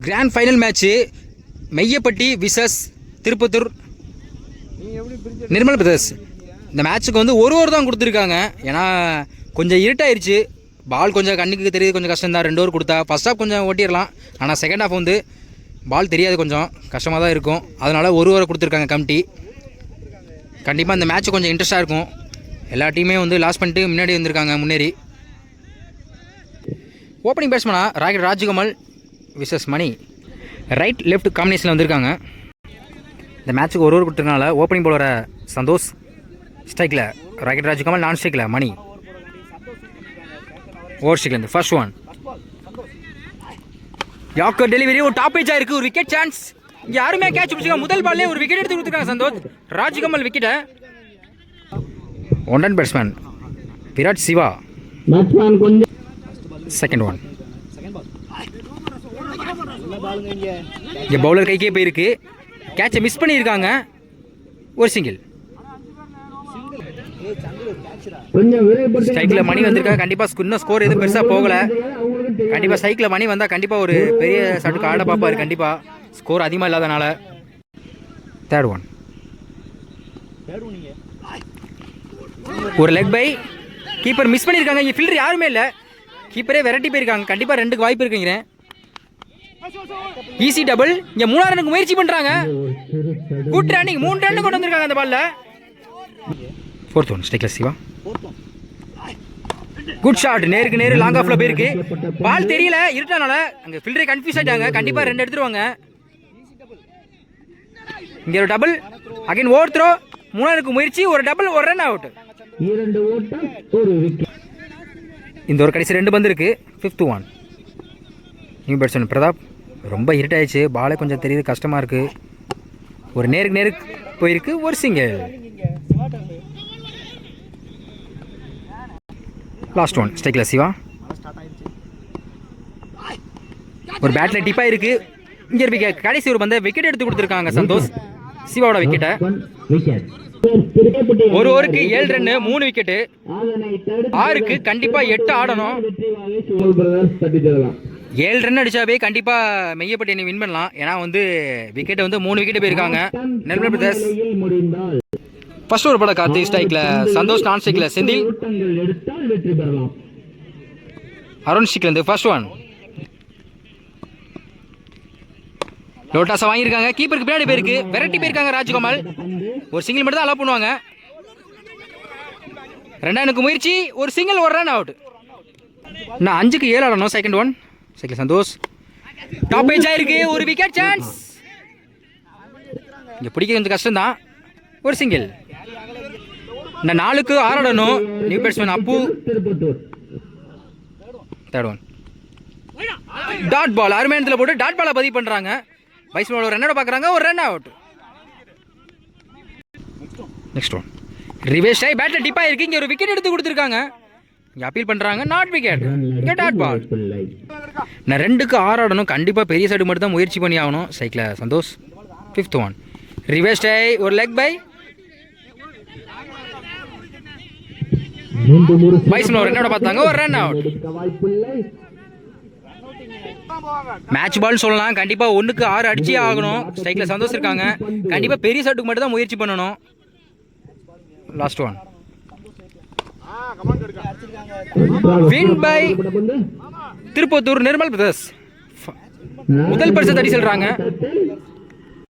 Grand final match Meyyappatti விசஸ் Tiruppattur Nirmal brothers. இந்த மேட்ச்சுக்கு வந்து ஒரு தான் கொடுத்துருக்காங்க. ஏன்னா கொஞ்சம் இருட்டாயிருச்சு, பால் கொஞ்சம் கண்ணுக்கு தெரியுது, கொஞ்சம் கஷ்டம் தான். 2 ஓவர் கொடுத்தா ஃபஸ்ட் ஹாஃப் கொஞ்சம் ஓட்டிடலாம், ஆனால் செகண்ட் ஹாஃப் வந்து பால் தெரியாது, கொஞ்சம் கஷ்டமாக தான் இருக்கும். அதனால் 1 ஓவர் கொடுத்துருக்காங்க கமிட்டி. கண்டிப்பாக இந்த மேட்ச்சு கொஞ்சம் இன்ட்ரெஸ்ட்டாக இருக்கும். எல்லா டீமே வந்து லாஸ் பண்ணிட்டு முன்னாடி வந்திருக்காங்க முன்னேறி. ஓப்பனிங் பேட்ஸ்மேனா ராஜ்கமல் விசஸ் மணி ரைட் லெஃப்ட் காம்பினேஷனில் வந்திருக்காங்க. இந்த மேட்ச்சுக்கு 1 ஓவர் கொடுத்துருக்கனால ஓப்பனிங் பவுலரை சந்தோஷ், ஸ்ட்ரைக்கில் ராக்கெட் ராஜ்கமல், நான் ஸ்ட்ரைக்கில் மணி. ஓவர் ஸ்ட்ரைக்லேருந்து ஃபர்ஸ்ட் ஒன் யாக்கர் டெலிவரி, ஒரு டாப் பேஜாக இருக்குது, ஒரு விக்கெட் சான்ஸ். இங்கே யாருமே கேட்ச் பிடிச்சிருக்காங்க. முதல் பால்லே ஒரு விக்கெட் எடுத்து கொடுத்துருக்காங்க சந்தோஷ். ராஜ்கமல் விக்கெட்டை. One run batsman Virat Siva. Second one இங்கே பவுலர் கைக்கே போயிருக்கு, கேட்சை மிஸ் பண்ணியிருக்காங்க. ஒரு சிங்கிள். ஸ்ட்ரைக்கில் மணி வந்திருக்காங்க. கண்டிப்பாக இன்னும் ஸ்கோர் எதுவும் பெருசாக போகலை. கண்டிப்பாக ஸ்ட்ரைக்கில் மணி வந்தால் கண்டிப்பாக ஒரு பெரிய ஷாட்டுக்கு ஆட பார்ப்பார். கண்டிப்பாக ஸ்கோர் அதிகமாக இல்லாதனால. தேர்ட் ஒன் ஒரு லெக் பை, கீப்பர் மிஸ் பண்ணியிருக்காங்க. இங்கே ஃபீல்டர் யாருமே இல்லை, கீப்பரே வெரைட்டி போயிருக்காங்க. கண்டிப்பாக 2க்கு வாய்ப்பு இருக்குங்க. Easy double. இங்கே 3 ரனுக்கு முயற்சி பண்ணுறாங்க. குட் ரன்னிங், 3 ரன் கொண்டு வந்திருக்காங்க அந்த பால்ல. ஃபோர்த் ஒன் ஸ்ட்ரைக்கில் சிவா. குட் ஷாட், நேருக்கு நேரு லாங் ஆஃப்ல போயிருக்கு. பால் தெரியல, இருட்டனால அங்கே ஃபீல்டரே கன்ஃபியூஸ் ஆகிட்டாங்க. கண்டிப்பாக 2 எடுத்துருவாங்க. இங்கே ஒரு டபுள், அகைன் ஓவர் த்ரோ, 3 ரனுக்கு முயற்சி, ஒரு டபுள், ஒரு ரன் அவுட். இந்த ஒரு கடைசி 2 பந்து இருக்கு. Fifth one new batsman Pratap. ரொம்ப இருட்டாயிடுச்சு, பாலே கொஞ்சம் தெரியுது, கஷ்டமாக இருக்குது. ஒரு நேருக்கு போயிருக்கு, ஒரு சிங்கிள். லாஸ்ட் ஒன் ஸ்ட்ரைக்கில் சிவா. ஒரு பேட்டில் டிப்பாக இருக்கு. இங்கே விக்கெட், கடைசி ஒரு பந்து விக்கெட் எடுத்து கொடுத்துருக்காங்க சந்தோஷ். சிவாவோட விக்கெட்டை. ஒரு ஓவருக்கு 7 ரன்னு, 3 விக்கெட்டு. 6க்கு கண்டிப்பாக 8 ஆடணும். 7 ரன் அடிச்சாவே கண்டிப்பாக மெய்யப்பட்டி அணி வின் பண்ணலாம். ஏன்னா வந்து விக்கெட்டை வந்து 3 விக்கெட்டு போயிருக்காங்க. நிர்மல் பிரதர்ஸ் ஃபர்ஸ்ட் ஒரு பட கார்த்தி ஸ்ட்ரைக்கில் சந்தோஷ், நான் ஸ்ட்ரைக்கில் செந்தில். அருண் ஸ்ட்ரைக்லேருந்து ஃபர்ஸ்ட் ஒன் லோட்டாஸை வாங்கியிருக்காங்க. கீப்பருக்கு பின்னாடி போயிருக்கு, வெரைட்டி போயிருக்காங்க ராஜ்கமல். ஒரு சிங்கிள் மட்டும் தான் அலோவ் பண்ணுவாங்க. 2 ரனுக்கு முயற்சி, ஒரு சிங்கிள், ஒரு ரன் அவுட். நான் 5க்கு 7 ஆடணும். Second one cycle Santhosh. Top page ஆயிருக்கு, ஒரு விக்கெட் சான்ஸ். இங்கே பிடிக்க கொஞ்சம் கஷ்டம் தான். ஒரு சிங்கிள். இந்த 4க்கு 6 ஆடணும். நியூ பேட்ஸ்மேன் அப்பு. தேர்ட் ஒன் டாட் பால், அருமையானத்தில் போட்டு டாட் பாலை பதிவு பண்ணுறாங்க. வைஸ்மேன் ஒரு ரன்னோட பார்க்குறாங்க, ஒரு ரன் அவுட். நெக்ஸ்ட் ஒன் ரிவேஸ் ஆகி பேட்டில் டிப்பாக இருக்கு. இங்கே ஒரு விக்கெட் எடுத்து கொடுத்துருக்காங்க. இங்கே அப்பீல் பண்ணுறாங்க, நாட் விக்கெட், இங்கே டாட் பால். நான் 2க்கு 6 ஆடணும். கண்டிப்பாக பெரிய சைடு மட்டும் தான் முயற்சி பண்ணி ஆகணும். சைக்கிள் சந்தோஷ். ஃபிஃப்த் ஒன் ரிவேஸ் ஆகி ஒரு லெக் பை. வைஸ்மேன் ஒரு ரன்னோட பார்த்தாங்க, ஒரு ரன் அவுட். மேட்ச் பால் சொல்லலாம். கண்டிப்பாக 1க்கு 6 அடிச்சே ஆகணும். ஸ்ட்ரைக்கில் சந்தோஷ் இருக்காங்க. கண்டிப்பாக பெரிய ஷாட்டுக்கு மட்டும் தான் முயற்சி பண்ணணும். Last one win by Tirupattur Nirmal brothers. முதல் பரிசு தடி சொல்றாங்க.